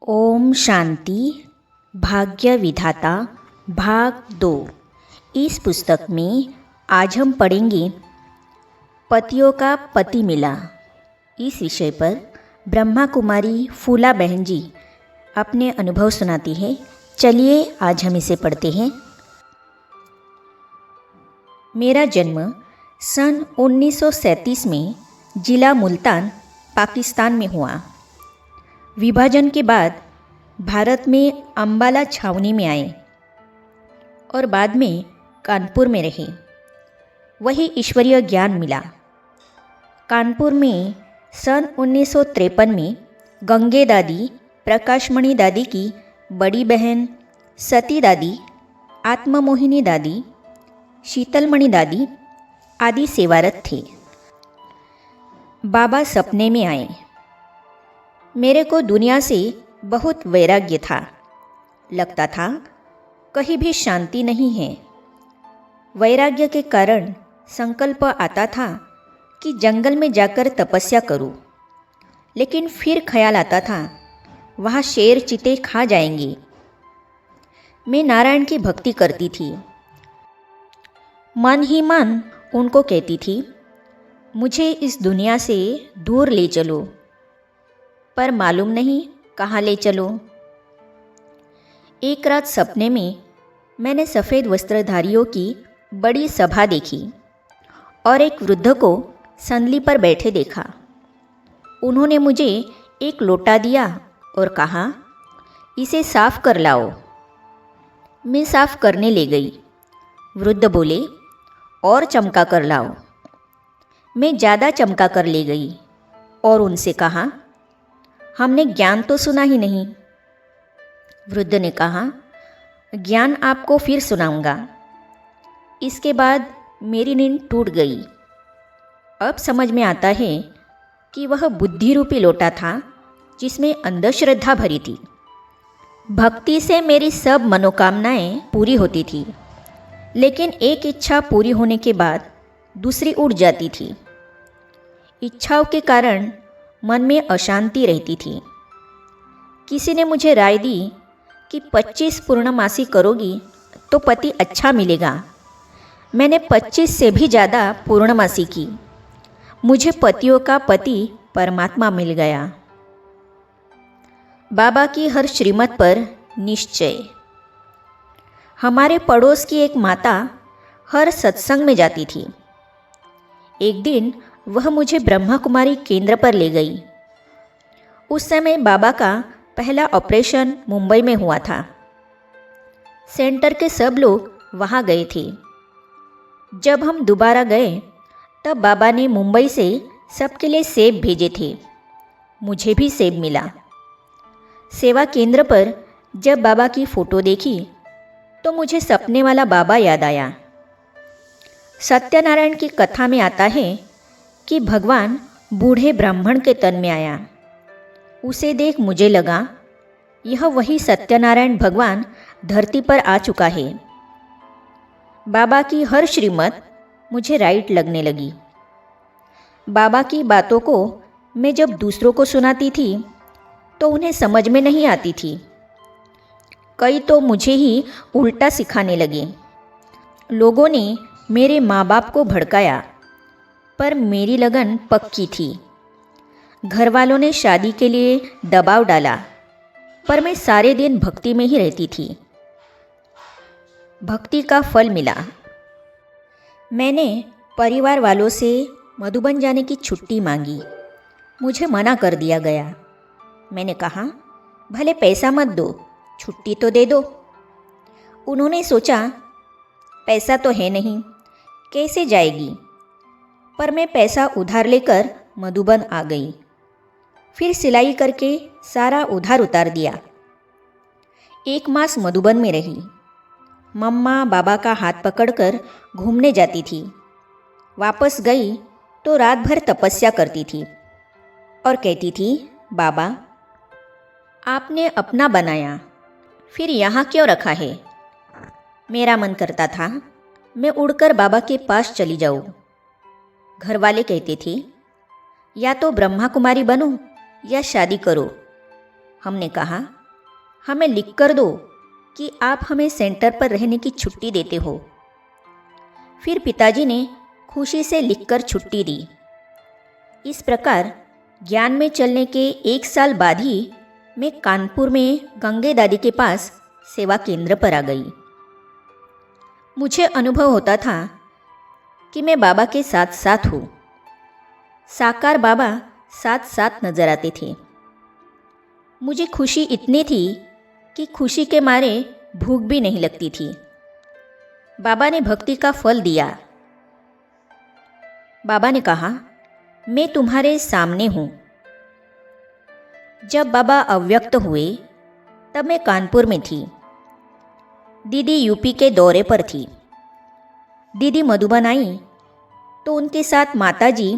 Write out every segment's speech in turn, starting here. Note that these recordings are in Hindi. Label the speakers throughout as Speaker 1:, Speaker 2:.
Speaker 1: ओम शांति भाग्य विधाता भाग 2। इस पुस्तक में आज हम पढ़ेंगे पतियों का पति मिला। इस विषय पर ब्रह्मा कुमारी फूला बहन जी अपने अनुभव सुनाती है। चलिए आज हम इसे पढ़ते हैं। मेरा जन्म सन 1937 में जिला मुल्तान पाकिस्तान में हुआ। विभाजन के बाद भारत में अम्बाला छावनी में आए और बाद में कानपुर में रहे। वही ईश्वरीय ज्ञान मिला। कानपुर में सन 1953 में गंगे दादी, प्रकाशमणि दादी की बड़ी बहन सती दादी, आत्ममोहिनी दादी, शीतलमणि दादी आदि सेवारत थे। बाबा सपने में आए। मेरे को दुनिया से बहुत वैराग्य था। लगता था कहीं भी शांति नहीं है। वैराग्य के कारण संकल्प आता था कि जंगल में जाकर तपस्या करूं, लेकिन फिर ख्याल आता था वहाँ शेर चीते खा जाएंगे। मैं नारायण की भक्ति करती थी। मन ही मन उनको कहती थी, मुझे इस दुनिया से दूर ले चलो, पर मालूम नहीं कहाँ ले चलो। एक रात सपने में मैंने सफ़ेद वस्त्रधारियों की बड़ी सभा देखी और एक वृद्ध को संदली पर बैठे देखा। उन्होंने मुझे एक लोटा दिया और कहा, इसे साफ कर लाओ। मैं साफ करने ले गई। वृद्ध बोले, और चमका कर लाओ। मैं ज़्यादा चमका कर ले गई और उनसे कहा, हमने ज्ञान तो सुना ही नहीं। वृद्ध ने कहा, ज्ञान आपको फिर सुनाऊंगा। इसके बाद मेरी नींद टूट गई। अब समझ में आता है कि वह बुद्धि रूपी लोटा था जिसमें अंधश्रद्धा भरी थी। भक्ति से मेरी सब मनोकामनाएं पूरी होती थी, लेकिन एक इच्छा पूरी होने के बाद दूसरी उड़ जाती थी। इच्छाओं के कारण मन में अशांति रहती थी। किसी ने मुझे राय दी कि 25 पूर्णमासी करोगी तो पति अच्छा मिलेगा। मैंने 25 से भी ज़्यादा पूर्णमासी की। मुझे पतियों का पति परमात्मा मिल गया। बाबा की हर श्रीमत पर निश्चय। हमारे पड़ोस की एक माता हर सत्संग में जाती थी। एक दिन वह मुझे ब्रह्मा कुमारी केंद्र पर ले गई। उस समय बाबा का पहला ऑपरेशन मुंबई में हुआ था। सेंटर के सब लोग वहाँ गए थे। जब हम दोबारा गए तब बाबा ने मुंबई से सबके लिए सेब भेजे थे। मुझे भी सेब मिला। सेवा केंद्र पर जब बाबा की फ़ोटो देखी तो मुझे सपने वाला बाबा याद आया। सत्यनारायण की कथा में आता है कि भगवान बूढ़े ब्राह्मण के तन में आया। उसे देख मुझे लगा यह वही सत्यनारायण भगवान धरती पर आ चुका है। बाबा की हर श्रीमत मुझे राइट लगने लगी। बाबा की बातों को मैं जब दूसरों को सुनाती थी तो उन्हें समझ में नहीं आती थी। कई तो मुझे ही उल्टा सिखाने लगे। लोगों ने मेरे माँ बाप को भड़काया, पर मेरी लगन पक्की थी। घर वालों ने शादी के लिए दबाव डाला, पर मैं सारे दिन भक्ति में ही रहती थी। भक्ति का फल मिला। मैंने परिवार वालों से मधुबन जाने की छुट्टी मांगी। मुझे मना कर दिया गया। मैंने कहा, भले पैसा मत दो, छुट्टी तो दे दो। उन्होंने सोचा पैसा तो है नहीं, कैसे जाएगी। पर मैं पैसा उधार लेकर मधुबन आ गई। फिर सिलाई करके सारा उधार उतार दिया। 1 मास मधुबन में रही। मम्मा बाबा का हाथ पकड़कर घूमने जाती थी। वापस गई तो रात भर तपस्या करती थी और कहती थी, बाबा आपने अपना बनाया, फिर यहाँ क्यों रखा है। मेरा मन करता था मैं उड़कर बाबा के पास चली जाऊँ। घर वाले कहते थे, या तो ब्रह्मा कुमारी बनो या शादी करो। हमने कहा, हमें लिख कर दो कि आप हमें सेंटर पर रहने की छुट्टी देते हो। फिर पिताजी ने खुशी से लिखकर छुट्टी दी। इस प्रकार ज्ञान में चलने के 1 साल बाद ही मैं कानपुर में गंगे दादी के पास सेवा केंद्र पर आ गई। मुझे अनुभव होता था कि मैं बाबा के साथ साथ हूँ। साकार बाबा साथ साथ नजर आते थे। मुझे खुशी इतनी थी कि खुशी के मारे भूख भी नहीं लगती थी। बाबा ने भक्ति का फल दिया। बाबा ने कहा, मैं तुम्हारे सामने हूँ। जब बाबा अव्यक्त हुए तब मैं कानपुर में थी। दीदी यूपी के दौरे पर थी। दीदी मधुबन आई तो उनके साथ माताजी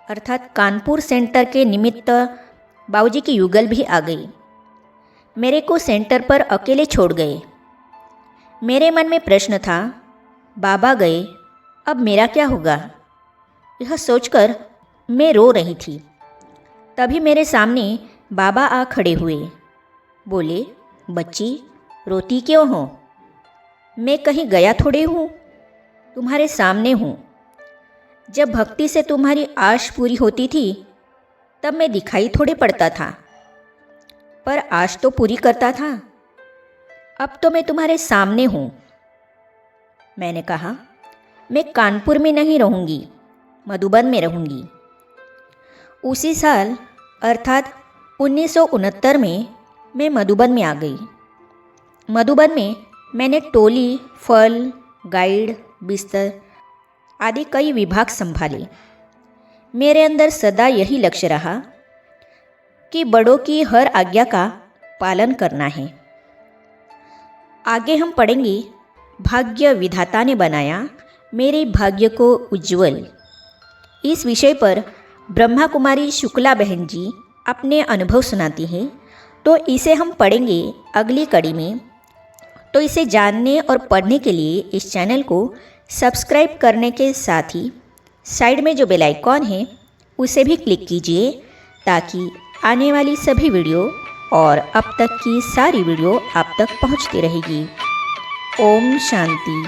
Speaker 1: अर्थात कानपुर सेंटर के निमित्त बाबूजी की युगल भी आ गई। मेरे को सेंटर पर अकेले छोड़ गए। मेरे मन में प्रश्न था, बाबा गए, अब मेरा क्या होगा? यह सोचकर मैं रो रही थी। तभी मेरे सामने बाबा आ खड़े हुए। बोले, बच्ची रोती क्यों हो? मैं कहीं गया थोड़े हूँ, तुम्हारे सामने हूँ। जब भक्ति से तुम्हारी आश पूरी होती थी तब मैं दिखाई थोड़े पड़ता था, पर आश तो पूरी करता था। अब तो मैं तुम्हारे सामने हूँ। मैंने कहा, मैं कानपुर में नहीं रहूँगी, मधुबन में रहूँगी। उसी साल अर्थात 1969 में मैं मधुबन में आ गई। मधुबन में मैंने टोली, फल, गाइड, बिस्तर आदि कई विभाग संभाले। मेरे अंदर सदा यही लक्ष्य रहा कि बड़ों की हर आज्ञा का पालन करना है। आगे हम पढ़ेंगे, भाग्य विधाता ने बनाया मेरे भाग्य को उज्ज्वल। इस विषय पर ब्रह्मा कुमारी शुक्ला बहन जी अपने अनुभव सुनाती हैं, तो इसे हम पढ़ेंगे अगली कड़ी में। तो इसे जानने और पढ़ने के लिए इस चैनल को सब्सक्राइब करने के साथ ही साइड में जो बेल आइकॉन है उसे भी क्लिक कीजिए, ताकि आने वाली सभी वीडियो और अब तक की सारी वीडियो आप तक पहुंचती रहेगी। ओम शांति।